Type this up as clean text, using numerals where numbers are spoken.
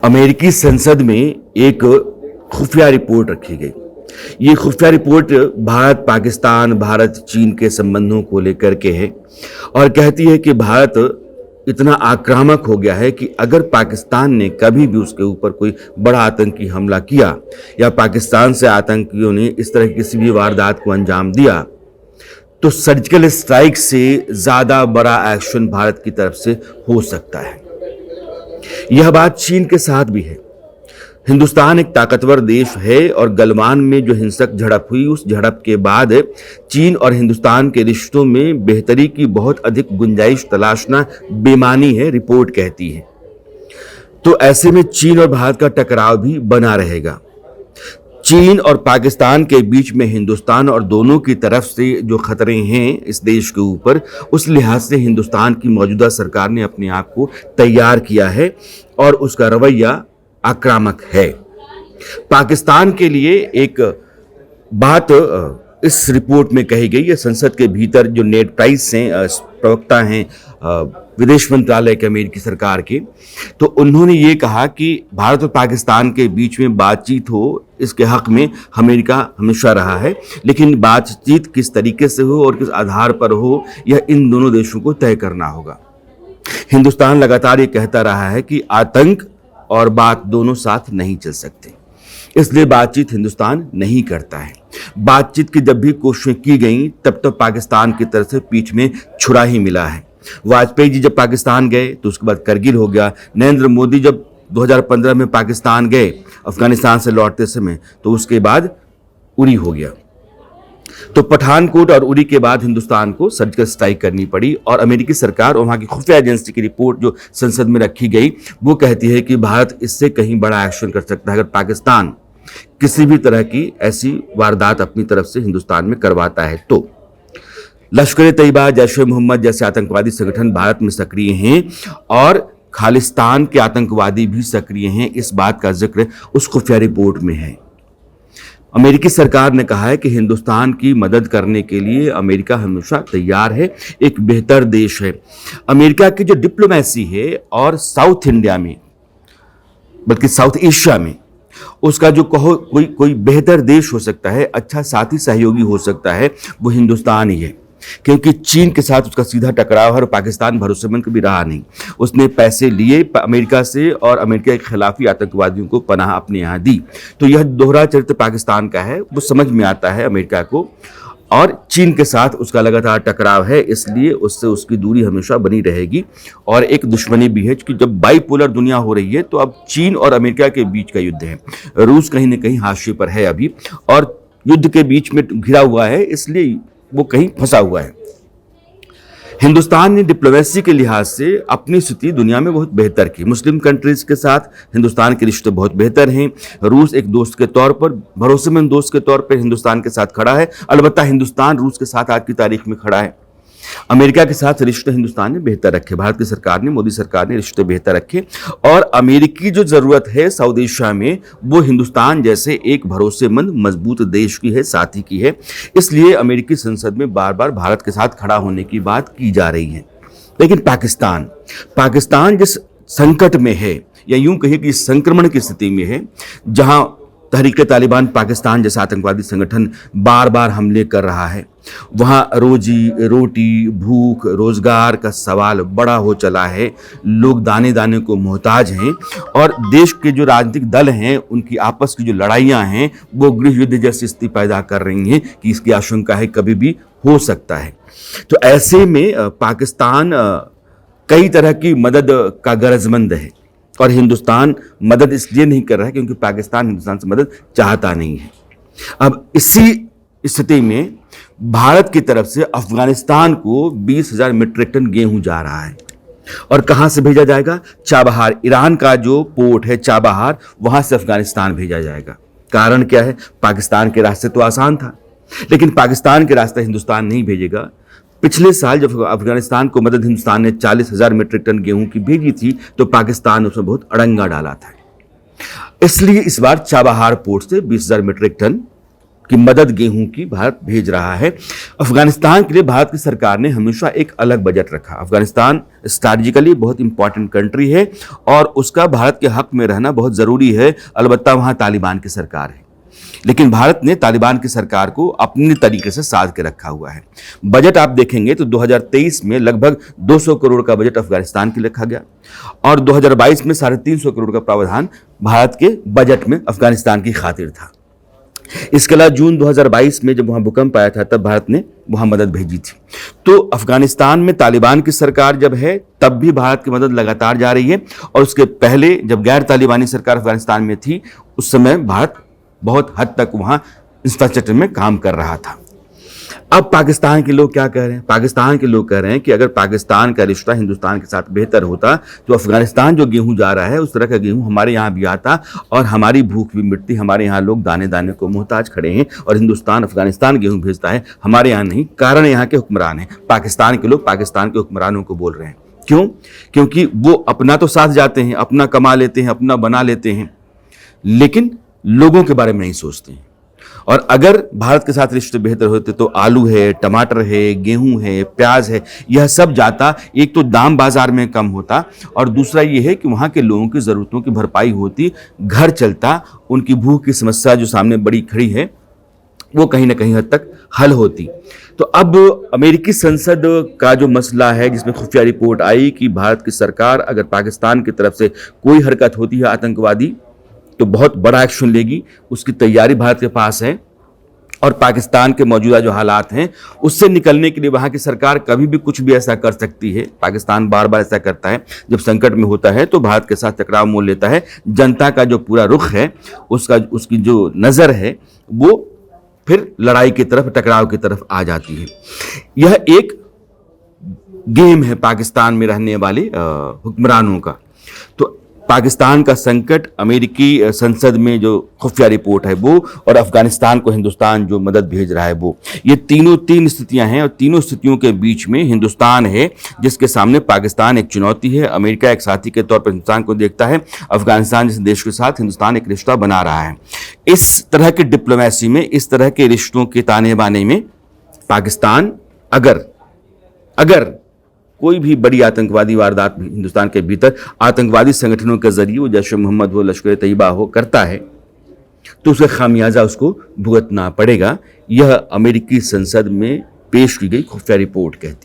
अमेरिकी संसद में एक खुफिया रिपोर्ट रखी गई। ये खुफिया रिपोर्ट भारत पाकिस्तान, भारत चीन के संबंधों को लेकर के है और कहती है कि भारत इतना आक्रामक हो गया है कि अगर पाकिस्तान ने कभी भी उसके ऊपर कोई बड़ा आतंकी हमला किया या पाकिस्तान से आतंकियों ने इस तरह की किसी भी वारदात को अंजाम दिया तो सर्जिकल स्ट्राइक से ज़्यादा बड़ा एक्शन भारत की तरफ से हो सकता है। यह बात चीन के साथ भी है। हिंदुस्तान एक ताकतवर देश है और गलवान में जो हिंसक झड़प हुई, उस झड़प के बाद चीन और हिंदुस्तान के रिश्तों में बेहतरी की बहुत अधिक गुंजाइश तलाशना बेमानी है, रिपोर्ट कहती है। तो ऐसे में चीन और भारत का टकराव भी बना रहेगा। चीन और पाकिस्तान के बीच में हिंदुस्तान और दोनों की तरफ से जो खतरे हैं इस देश के ऊपर, उस लिहाज से हिंदुस्तान की मौजूदा सरकार ने अपने आप को तैयार किया है और उसका रवैया आक्रामक है। पाकिस्तान के लिए एक बात इस रिपोर्ट में कही गई है। संसद के भीतर जो नेड प्राइस हैं, प्रवक्ता हैं विदेश मंत्रालय के अमेरिकी सरकार के, तो उन्होंने ये कहा कि भारत और पाकिस्तान के बीच में बातचीत हो, इसके हक में अमेरिका हमेशा रहा है, लेकिन बातचीत किस तरीके से हो और किस आधार पर हो, यह इन दोनों देशों को तय करना होगा। हिंदुस्तान लगातार ये कहता रहा है कि आतंक और बात दोनों साथ नहीं चल सकते, इसलिए बातचीत हिंदुस्तान नहीं करता है। बातचीत की जब भी कोशिशें की गई तब तक पाकिस्तान की तरफ से पीठ में छुरा ही मिला है। वाजपेयी जी जब पाकिस्तान गए तो उसके बाद करगिल हो गया। नरेंद्र मोदी जब 2015 में पाकिस्तान गए अफगानिस्तान से लौटते समय, तो उसके बाद उरी हो गया। तो पठानकोट और उरी के बाद हिंदुस्तान को सर्जिकल स्ट्राइक करनी पड़ी और अमेरिकी सरकार और वहाँ की खुफिया एजेंसी की रिपोर्ट जो संसद में रखी गई वो कहती है कि भारत इससे कहीं बड़ा एक्शन कर सकता है अगर पाकिस्तान किसी भी तरह की ऐसी वारदात अपनी तरफ से हिंदुस्तान में करवाता है। तो लश्कर-ए-तैयबा, जैश-ए-मोहम्मद जैसे आतंकवादी संगठन भारत में सक्रिय हैं और खालिस्तान के आतंकवादी भी सक्रिय हैं। इस बात का जिक्र उस खुफिया रिपोर्ट में है। अमेरिकी सरकार ने कहा है कि हिंदुस्तान की मदद करने के लिए अमेरिका हमेशा तैयार है, एक बेहतर देश है। अमेरिका की जो डिप्लोमेसी है और साउथ इंडिया में, बल्कि साउथ एशिया में, उसका जो कहो कोई बेहतर देश हो सकता है, अच्छा साथी सहयोगी हो सकता है, वो हिंदुस्तान ही है। क्योंकि चीन के साथ उसका सीधा टकराव है और पाकिस्तान भरोसेमंद कभी रहा नहीं। उसने पैसे लिए अमेरिका से और अमेरिका के खिलाफी आतंकवादियों को पनाह अपने यहाँ दी। तो यह दोहरा चरित्र पाकिस्तान का है, वो समझ में आता है अमेरिका को। और चीन के साथ उसका लगातार टकराव है, इसलिए उससे उसकी दूरी हमेशा बनी रहेगी। और एक दुश्मनी भी है कि जब बाइपोलर दुनिया हो रही है तो अब चीन और अमेरिका के बीच का युद्ध है। रूस कहीं ना कहीं हाशिए पर है अभी और युद्ध के बीच में घिरा हुआ है, इसलिए वो कहीं फंसा हुआ है। हिंदुस्तान ने डिप्लोमेसी के लिहाज से अपनी स्थिति दुनिया में बहुत बेहतर की। मुस्लिम कंट्रीज के साथ हिंदुस्तान के रिश्ते बहुत बेहतर हैं। रूस एक दोस्त के तौर पर, भरोसेमंद दोस्त के तौर पर हिंदुस्तान के साथ खड़ा है। अलबत्ता हिंदुस्तान रूस के साथ आज की तारीख में खड़ा है। अमेरिका के साथ रिश्ते हिंदुस्तान ने बेहतर रखे, भारत की सरकार ने, मोदी सरकार ने रिश्ते बेहतर रखे। और अमेरिकी जो जरूरत है साउथ एशिया में, वो हिंदुस्तान जैसे एक भरोसेमंद मजबूत देश की है, साथी की है। इसलिए अमेरिकी संसद में बार बार भारत के साथ खड़ा होने की बात की जा रही है। लेकिन पाकिस्तान जिस संकट में है, या यूं कहिए कि संक्रमण की स्थिति में है, जहां तहरीक तालिबान पाकिस्तान जैसा आतंकवादी संगठन बार बार हमले कर रहा है, वहाँ रोजी रोटी, भूख, रोजगार का सवाल बड़ा हो चला है। लोग दाने दाने को मोहताज हैं और देश के जो राजनीतिक दल हैं उनकी आपस की जो लड़ाइयाँ हैं वो गृह युद्ध जैसी स्थिति पैदा कर रही हैं कि इसकी आशंका है कभी भी हो सकता है। तो ऐसे में पाकिस्तान कई तरह की मदद का गरजमंद है और हिंदुस्तान मदद इसलिए नहीं कर रहा है क्योंकि पाकिस्तान हिंदुस्तान से मदद चाहता नहीं है। अब इसी स्थिति में भारत की तरफ से अफगानिस्तान को 20,000 मीट्रिक टन गेहूं जा रहा है। और कहां से भेजा जाएगा? चाबहार, ईरान का जो पोर्ट है चाबहार, वहां से अफगानिस्तान भेजा जाएगा। कारण क्या है? पाकिस्तान के रास्ते तो आसान था, लेकिन पाकिस्तान के रास्ते हिंदुस्तान नहीं भेजेगा। पिछले साल जब अफगानिस्तान को मदद हिंदुस्तान ने 40,000 मीट्रिक टन गेहूं की भेजी थी तो पाकिस्तान उसमें बहुत अड़ंगा डाला था। इसलिए इस बार चाबहार पोर्ट से 20,000 मीट्रिक टन की मदद गेहूं की भारत भेज रहा है। अफगानिस्तान के लिए भारत की सरकार ने हमेशा एक अलग बजट रखा। अफगानिस्तान स्ट्रैटेजिकली बहुत इंपॉर्टेंट कंट्री है और उसका भारत के हक में रहना बहुत ज़रूरी है। अलबत्ता वहाँ तालिबान की सरकार है, लेकिन भारत ने तालिबान की सरकार को अपने तरीके से साध के रखा हुआ है। बजट आप देखेंगे तो 2023 में लगभग 200 करोड़ का बजट अफगानिस्तान के लिए रखा गया और 2022 में 350 करोड़ का प्रावधान भारत के बजट में अफगानिस्तान की खातिर था। इसके अलावा जून 2022 में जब वहां भूकंप आया था तब भारत ने वहां मदद भेजी थी। तो अफगानिस्तान में तालिबान की सरकार जब है तब भी भारत की मदद लगातार जा रही है और उसके पहले जब गैर तालिबानी सरकार अफगानिस्तान में थी उस समय भारत बहुत हद तक वहां इंफ्रास्ट्रक्चर में काम कर रहा था। अब पाकिस्तान के लोग क्या कह रहे हैं? पाकिस्तान के लोग कह रहे हैं कि अगर पाकिस्तान का रिश्ता हिंदुस्तान के साथ बेहतर होता तो अफगानिस्तान जो गेहूं जा रहा है उस तरह का गेहूं हमारे यहाँ भी आता और हमारी भूख भी मिटती। हमारे यहाँ लोग दाने दाने को मोहताज खड़े हैं और हिंदुस्तान अफगानिस्तान गेहूं भेजता है, हमारे यहाँ नहीं। कारण यहाँ के हुक्मरान हैं। पाकिस्तान के लोग पाकिस्तान के हुक्मरानों को बोल रहे हैं। क्यों? क्योंकि वो अपना तो साथ जाते हैं, अपना कमा लेते हैं, अपना बना लेते हैं, लेकिन लोगों के बारे में नहीं सोचते हैं। और अगर भारत के साथ रिश्ते बेहतर होते तो आलू है, टमाटर है, गेहूं है, प्याज है, यह सब जाता। एक तो दाम बाजार में कम होता और दूसरा ये है कि वहाँ के लोगों की ज़रूरतों की भरपाई होती, घर चलता, उनकी भूख की समस्या जो सामने बड़ी खड़ी है वो कहीं ना कहीं हद तक हल होती। तो अब अमेरिकी संसद का जो मसला है जिसमें खुफिया रिपोर्ट आई कि भारत की सरकार अगर पाकिस्तान की तरफ से कोई हरकत होती है आतंकवादी तो बहुत बड़ा एक्शन लेगी, उसकी तैयारी भारत के पास है। और पाकिस्तान के मौजूदा जो हालात हैं उससे निकलने के लिए वहाँ की सरकार कभी भी कुछ भी ऐसा कर सकती है। पाकिस्तान बार बार ऐसा करता है, जब संकट में होता है तो भारत के साथ टकराव मोल लेता है। जनता का जो पूरा रुख है उसकी जो नज़र है वो फिर लड़ाई की तरफ, टकराव की तरफ आ जाती है। यह एक गेम है पाकिस्तान में रहने वाले हुक्मरानों का। तो पाकिस्तान का संकट, अमेरिकी संसद में जो खुफिया रिपोर्ट है वो, और अफगानिस्तान को हिंदुस्तान जो मदद भेज रहा है वो, ये तीन स्थितियां हैं और तीनों स्थितियों के बीच में हिंदुस्तान है जिसके सामने पाकिस्तान एक चुनौती है। अमेरिका एक साथी के तौर पर हिंदुस्तान को देखता है। अफगानिस्तान जैसे देश के साथ हिंदुस्तान एक रिश्ता बना रहा है। इस तरह की डिप्लोमेसी में, इस तरह के रिश्तों के ताने बाने में पाकिस्तान अगर कोई भी बड़ी आतंकवादी वारदात हिंदुस्तान के भीतर आतंकवादी संगठनों के जरिए वो जैश मोहम्मद हो, लश्कर तैयबा हो करता है तो उसका खामियाजा उसको भुगतना पड़ेगा। यह अमेरिकी संसद में पेश की गई खुफिया रिपोर्ट कहती है।